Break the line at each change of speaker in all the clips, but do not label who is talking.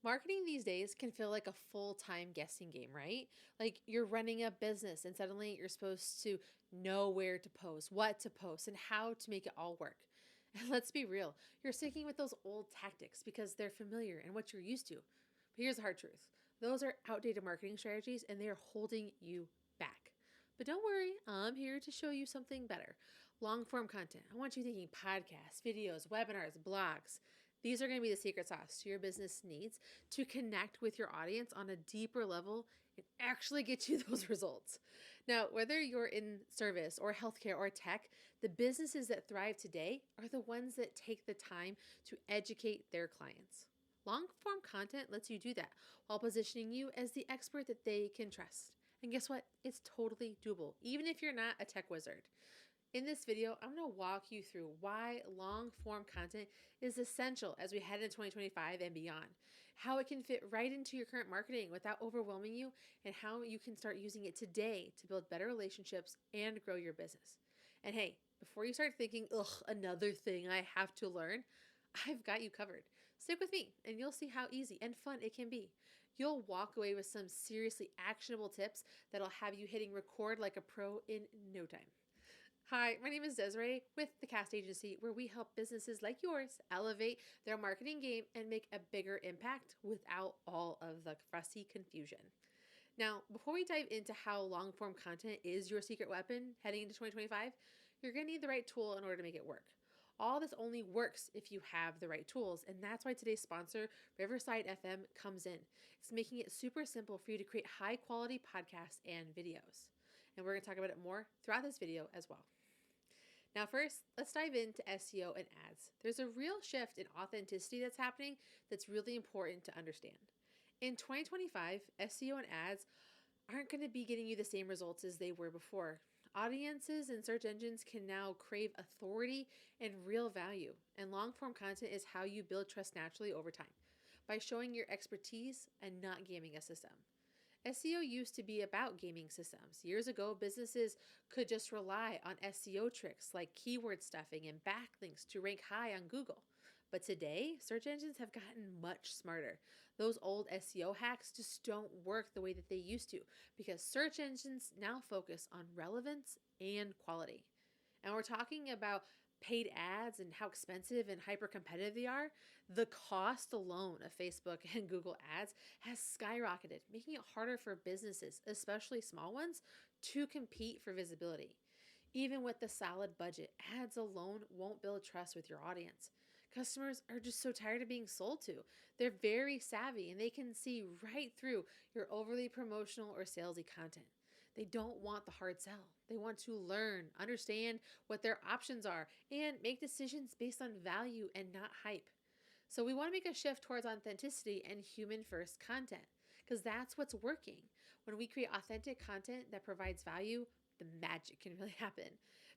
Marketing these days can feel like a full-time guessing game, right? Like you're running a business and suddenly you're supposed to know where to post, what to post, and how to make it all work. And let's be real, you're sticking with those old tactics because they're familiar and what you're used to. But here's the hard truth. Those are outdated marketing strategies and they are holding you back. But don't worry, I'm here to show you something better. Long form content. I want you thinking podcasts, videos, webinars, blogs. These are going to be the secret sauce to your business needs to connect with your audience on a deeper level and actually get you those results. Now, whether you're in service or healthcare or tech, the businesses that thrive today are the ones that take the time to educate their clients. Long form content lets you do that while positioning you as the expert that they can trust. And guess what? It's totally doable, even if you're not a tech wizard. In this video, I'm going to walk you through why long form content is essential as we head into 2025 and beyond, how it can fit right into your current marketing without overwhelming you, and how you can start using it today to build better relationships and grow your business. And hey, before you start thinking, ugh, another thing I have to learn, I've got you covered. Stick with me and you'll see how easy and fun it can be. You'll walk away with some seriously actionable tips that'll have you hitting record like a pro in no time. Hi, my name is Desiree with the Cast Agency, where we help businesses like yours elevate their marketing game and make a bigger impact without all of the fussy confusion. Now, before we dive into how long form content is your secret weapon heading into 2025, you're going to need the right tool in order to make it work. All this only works if you have the right tools, and that's why today's sponsor, Riverside FM, comes in. It's making it super simple for you to create high quality podcasts and videos. And we're going to talk about it more throughout this video as well. Now, first, let's dive into SEO and ads. There's a real shift in authenticity that's happening that's really important to understand. In 2025, SEO and ads aren't going to be getting you the same results as they were before. Audiences and search engines can now crave authority and real value, and long form content is how you build trust naturally over time by showing your expertise and not gaming a system. SEO used to be about gaming systems. Years ago, businesses could just rely on SEO tricks like keyword stuffing and backlinks to rank high on Google. But today, search engines have gotten much smarter. Those old SEO hacks just don't work the way that they used to because search engines now focus on relevance and quality. And we're talking about paid ads and how expensive and hyper competitive they are. The cost alone of Facebook and Google ads has skyrocketed, making it harder for businesses, especially small ones, to compete for visibility. Even with the solid budget, ads alone won't build trust with your audience. Customers are just so tired of being sold to. They're very savvy and they can see right through your overly promotional or salesy content. They don't want the hard sell. They want to learn, understand what their options are, and make decisions based on value and not hype. So we want to make a shift towards authenticity and human first content because that's what's working. When we create authentic content that provides value, the magic can really happen.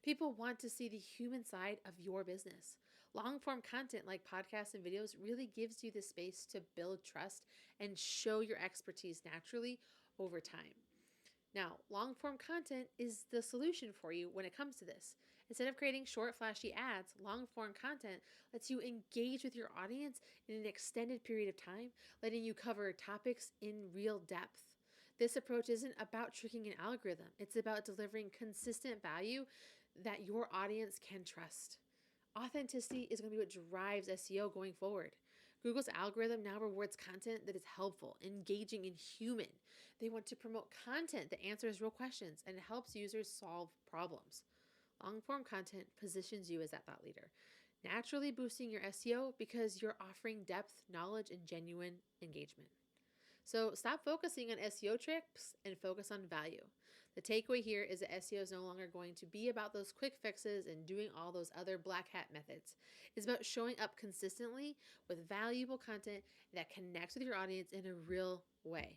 People want to see the human side of your business. Long form content like podcasts and videos really gives you the space to build trust and show your expertise naturally over time. Now, long form content is the solution for you when it comes to this. Instead of creating short, flashy ads, long form content lets you engage with your audience in an extended period of time, letting you cover topics in real depth. This approach isn't about tricking an algorithm, it's about delivering consistent value that your audience can trust. Authenticity is going to be what drives SEO going forward. Google's algorithm now rewards content that is helpful, engaging, and human. They want to promote content that answers real questions and helps users solve problems. Long form content positions you as that thought leader, naturally boosting your SEO because you're offering depth, knowledge, and genuine engagement. So stop focusing on SEO tricks and focus on value. The takeaway here is that SEO is no longer going to be about those quick fixes and doing all those other black hat methods. It's about showing up consistently with valuable content that connects with your audience in a real way.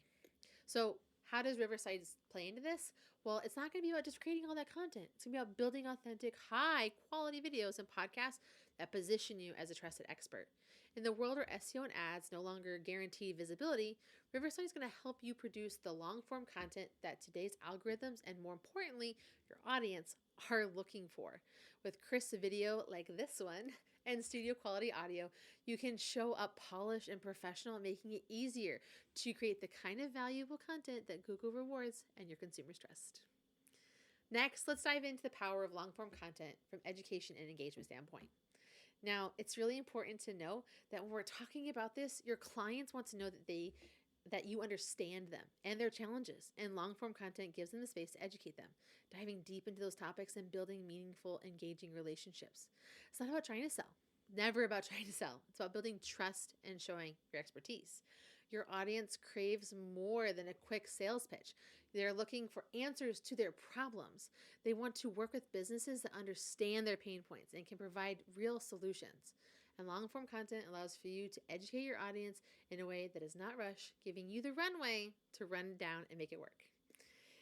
So how does Riverside play into this? Well, it's not going to be about just creating all that content. It's going to be about building authentic, high quality videos and podcasts that position you as a trusted expert. In the world where SEO and ads no longer guarantee visibility, Riverside is going to help you produce the long form content that today's algorithms and, more importantly, your audience are looking for. With crisp video like this one and studio quality audio, you can show up polished and professional, making it easier to create the kind of valuable content that Google rewards and your consumers trust. Next, let's dive into the power of long form content from education and engagement standpoint. Now, it's really important to know that when we're talking about this, your clients want to know that you understand them and their challenges, and long form content gives them the space to educate them, diving deep into those topics and building meaningful, engaging relationships. It's not about trying to sell, never about trying to sell. It's about building trust and showing your expertise. Your audience craves more than a quick sales pitch. They're looking for answers to their problems. They want to work with businesses that understand their pain points and can provide real solutions. And long form content allows for you to educate your audience in a way that is not rushed, giving you the runway to run down and make it work.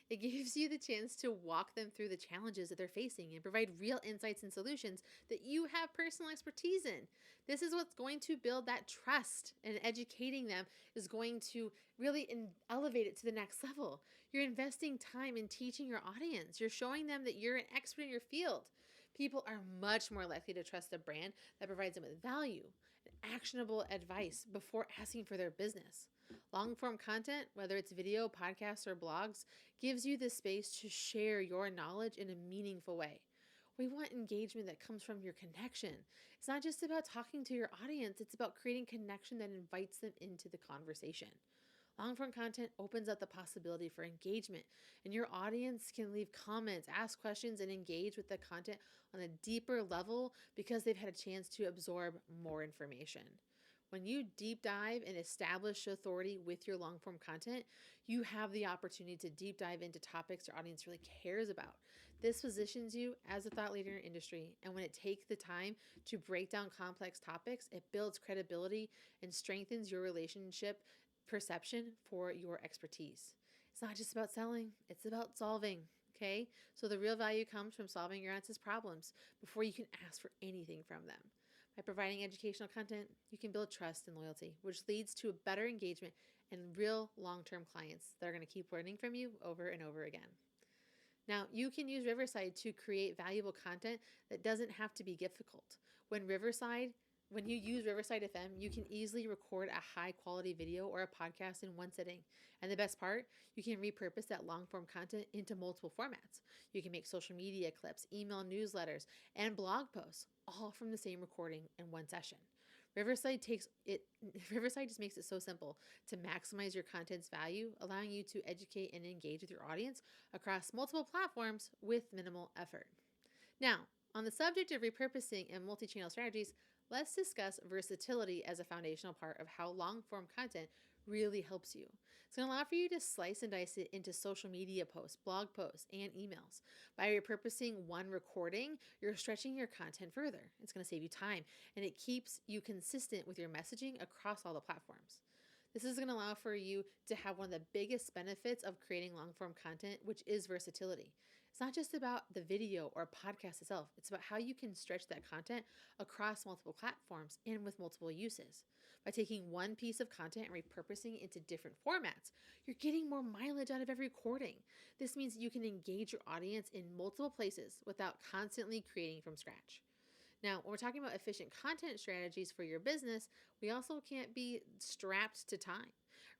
It gives you the chance to walk them through the challenges that they're facing and provide real insights and solutions that you have personal expertise in. This is what's going to build that trust, and educating them is going to really elevate it to the next level. You're investing time in teaching your audience. You're showing them that you're an expert in your field. People are much more likely to trust a brand that provides them with value and actionable advice before asking for their business. Long form content, whether it's video, podcasts, or blogs, gives you the space to share your knowledge in a meaningful way. We want engagement that comes from your connection. It's not just about talking to your audience, it's about creating connection that invites them into the conversation. Long form content opens up the possibility for engagement, and your audience can leave comments, ask questions, and engage with the content on a deeper level because they've had a chance to absorb more information. When you deep dive and establish authority with your long form content, you have the opportunity to deep dive into topics your audience really cares about. This positions you as a thought leader in your industry, and when it takes the time to break down complex topics, it builds credibility and strengthens your relationship perception for your expertise. It's not just about selling, it's about solving. Okay? So the real value comes from solving your audience's problems before you can ask for anything from them. By providing educational content, you can build trust and loyalty, which leads to a better engagement and real long-term clients that are going to keep learning from you over and over again. Now, you can use Riverside to create valuable content that doesn't have to be difficult. When you use Riverside FM, you can easily record a high-quality video or a podcast in one sitting. And the best part, you can repurpose that long-form content into multiple formats. You can make social media clips, email newsletters, and blog posts, all from the same recording in one session. Riverside just makes it so simple to maximize your content's value, allowing you to educate and engage with your audience across multiple platforms with minimal effort. Now, on the subject of repurposing and multi-channel strategies, let's discuss versatility as a foundational part of how long-form content really helps you. It's going to allow for you to slice and dice it into social media posts, blog posts, and emails. By repurposing one recording, you're stretching your content further. It's going to save you time, and it keeps you consistent with your messaging across all the platforms. This is going to allow for you to have one of the biggest benefits of creating long-form content, which is versatility. It's not just about the video or podcast itself. It's about how you can stretch that content across multiple platforms and with multiple uses. By taking one piece of content and repurposing it into different formats, you're getting more mileage out of every recording. This means you can engage your audience in multiple places without constantly creating from scratch. Now, when we're talking about efficient content strategies for your business, we also can't be strapped to time.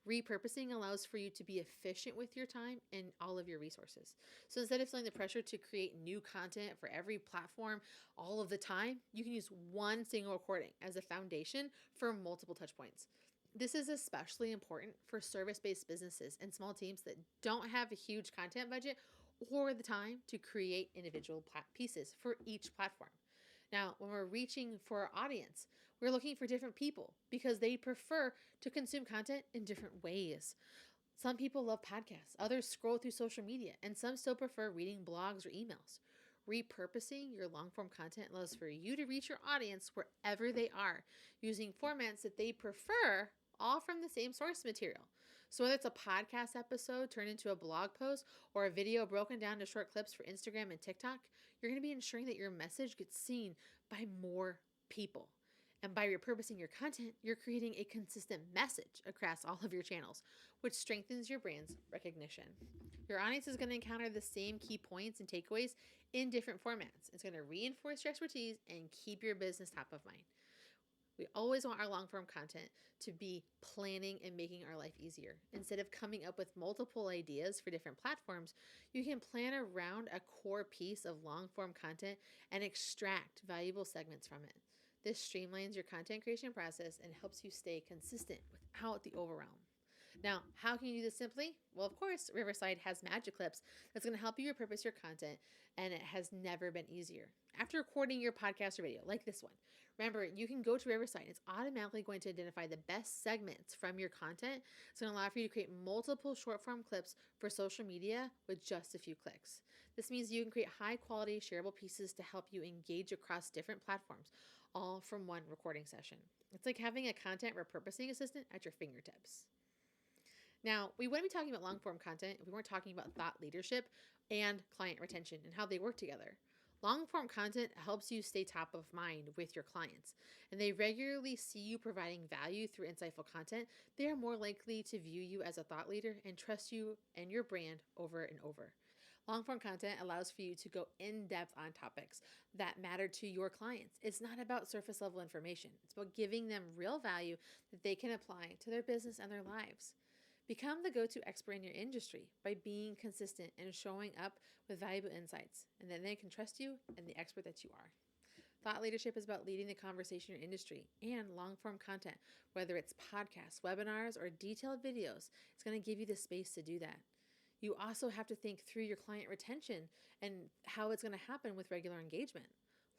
Repurposing allows for you to be efficient with your time and all of your resources. So instead of feeling the pressure to create new content for every platform all of the time, you can use one single recording as a foundation for multiple touch points. This is especially important for service-based businesses and small teams that don't have a huge content budget or the time to create individual pieces for each platform. Now, when we're reaching for our audience, we're looking for different people because they prefer to consume content in different ways. Some people love podcasts, others scroll through social media, and some still prefer reading blogs or emails. Repurposing your long-form content allows for you to reach your audience wherever they are, using formats that they prefer, all from the same source material. So whether it's a podcast episode turned into a blog post or a video broken down to short clips for Instagram and TikTok, you're going to be ensuring that your message gets seen by more people. And by repurposing your content, you're creating a consistent message across all of your channels, which strengthens your brand's recognition. Your audience is going to encounter the same key points and takeaways in different formats. It's going to reinforce your expertise and keep your business top of mind. We always want our long form content to be planning and making our life easier. Instead of coming up with multiple ideas for different platforms, you can plan around a core piece of long form content and extract valuable segments from it. This streamlines your content creation process and helps you stay consistent without the overwhelm. Now, how can you do this simply? Well, of course, Riverside has magic clips that's going to help you repurpose your content, and it has never been easier. After recording your podcast or video, like this one, remember, you can go to Riverside. It's automatically going to identify the best segments from your content. It's going to allow for you to create multiple short form clips for social media with just a few clicks. This means you can create high quality, shareable pieces to help you engage across different platforms, all from one recording session. It's like having a content repurposing assistant at your fingertips. Now, we wouldn't be talking about long form content if we weren't talking about thought leadership and client retention and how they work together. Long form content helps you stay top of mind with your clients, and they regularly see you providing value through insightful content. They are more likely to view you as a thought leader and trust you and your brand over and over. Long form content allows for you to go in depth on topics that matter to your clients. It's not about surface level information. It's about giving them real value that they can apply to their business and their lives. Become the go-to expert in your industry by being consistent and showing up with valuable insights, and then they can trust you and the expert that you are. Thought leadership is about leading the conversation in your industry, and long-form content, whether it's podcasts, webinars, or detailed videos, it's going to give you the space to do that. You also have to think through your client retention and how it's going to happen with regular engagement.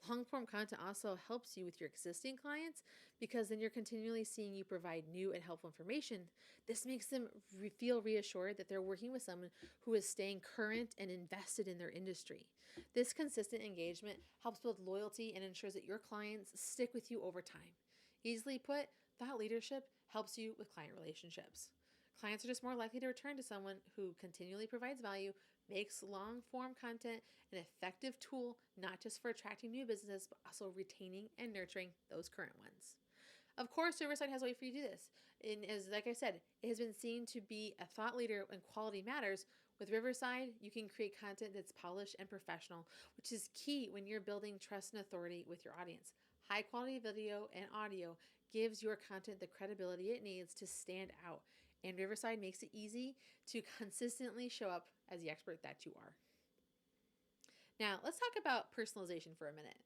Long-form content also helps you with your existing clients because then you're continually seeing you provide new and helpful information. This makes them feel reassured that they're working with someone who is staying current and invested in their industry. This consistent engagement helps build loyalty and ensures that your clients stick with you over time. Easily put, thought leadership helps you with client relationships. Clients are just more likely to return to someone who continually provides value, makes long-form content an effective tool, not just for attracting new businesses, but also retaining and nurturing those current ones. Of course, Riverside has a way for you to do this. And as like I said, it has been seen to be a thought leader when quality matters. With Riverside, you can create content that's polished and professional, which is key when you're building trust and authority with your audience. High quality video and audio gives your content the credibility it needs to stand out. And Riverside makes it easy to consistently show up as the expert that you are. Now, let's talk about personalization for a minute.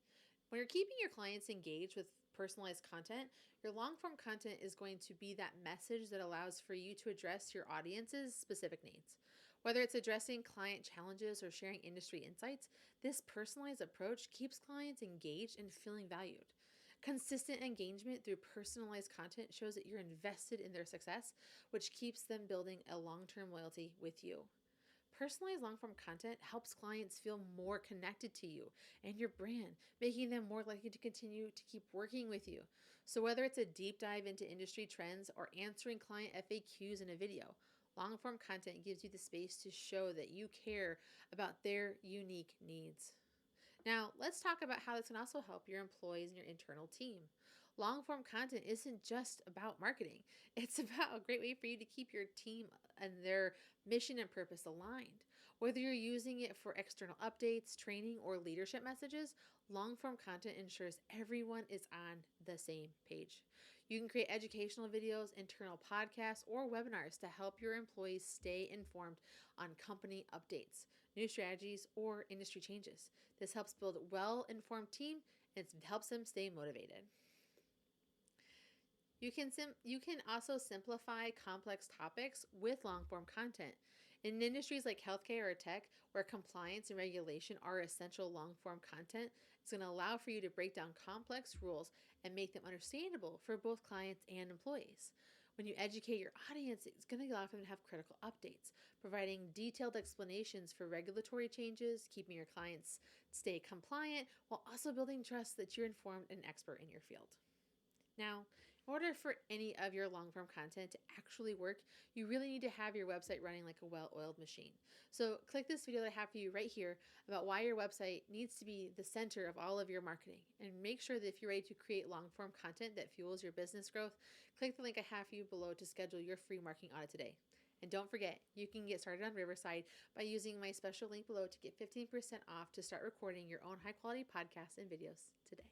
When you're keeping your clients engaged with personalized content, your long-form content is going to be that message that allows for you to address your audience's specific needs. Whether it's addressing client challenges or sharing industry insights, this personalized approach keeps clients engaged and feeling valued. Consistent engagement through personalized content shows that you're invested in their success, which keeps them building a long-term loyalty with you. Personalized long-form content helps clients feel more connected to you and your brand, making them more likely to continue to keep working with you. So whether it's a deep dive into industry trends or answering client FAQs in a video, long-form content gives you the space to show that you care about their unique needs. Now, let's talk about how this can also help your employees and your internal team. Long-form content isn't just about marketing. It's about a great way for you to keep your team and their mission and purpose aligned. Whether you're using it for external updates, training, or leadership messages, long-form content ensures everyone is on the same page. You can create educational videos, internal podcasts, or webinars to help your employees stay informed on company updates, new strategies, or industry changes. This helps build a well-informed team and it helps them stay motivated. You can also simplify complex topics with long-form content. In industries like healthcare or tech, where compliance and regulation are essential long-form content, it's going to allow for you to break down complex rules and make them understandable for both clients and employees. When you educate your audience, it's going to allow for them to have critical updates, providing detailed explanations for regulatory changes, keeping your clients stay compliant, while also building trust that you're informed and expert in your field. Now, In order for any of your long form content to actually work, you really need to have your website running like a well oiled machine. So, click this video that I have for you right here about why your website needs to be the center of all of your marketing. And make sure that if you're ready to create long form content that fuels your business growth, click the link I have for you below to schedule your free marketing audit today. And don't forget, you can get started on Riverside by using my special link below to get 15% off to start recording your own high quality podcasts and videos today.